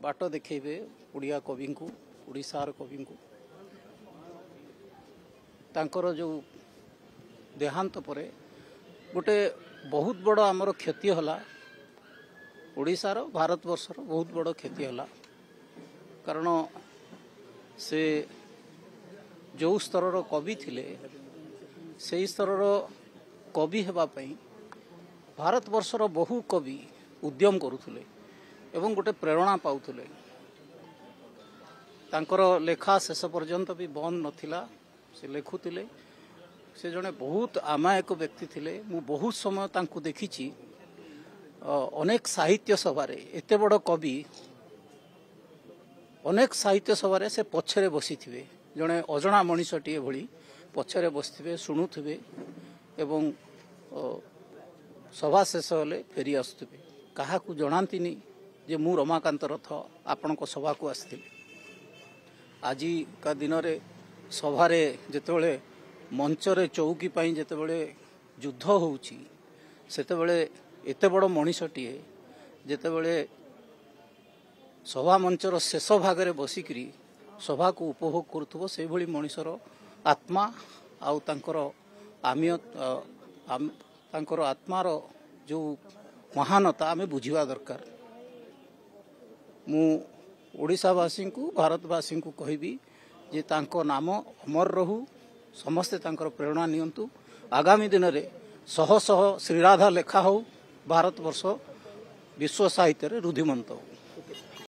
बाट देखेबे उड़िया कवि को उड़ीसार कवि को तांकर जो देहांत परे गोटे बहुत बड़ आमर क्षति होला ओडिशार भारतवर्षर बहुत बड़ क्षति होला कारण से जो स्तर कवि थिले से स्तर कवि हेबा पई भारतवर्षर बहु कवि उद्यम करुथुले एवं गोटे प्रेरणा पाउथुले तांकर लेखा शेष पर्यंत भी बंद नथिला से लेखुथिले से जने बहुत अमायक व्यक्ति थिले मु बहुत समय तांको देखिछि अनेक साहित्य सभा रे एते बड़ कवि अनेक साहित्य सभा रे से पछरे बसी थिबे जने अजणा मनीषटीए भली पछरे बसथिबे सुनुथिबे एवं सभा शेष होले फेरी आसुथिबे काहाकू जणांतिनी जे मु रमाकांत रथ आपणक सभा को आसथिले आज का दिन रे सभा रे जेतेबेले मंच रे चौकी पई जेतेबेले युद्ध होउची सेतेबेले एते बड़ मनीषटीए जेतेबेले सभा मंचर शेष भाग रे बसिकरी सभा को उपभोग करुथबो से भली मनीषर आत्मा आउ तांकर आमिय तांकर आत्मार जो महानता आमे बुझिवा दरकार मु ओडिशावासी को भारतवासी को कहबी जे तांको नाम अमर रहू समस्ते तांकर प्रेरणा नियंतु आगामी दिन रे शह शह श्रीराधा लेखा हो भारतवर्ष विश्व साहित्य रे रुधिमंत हो।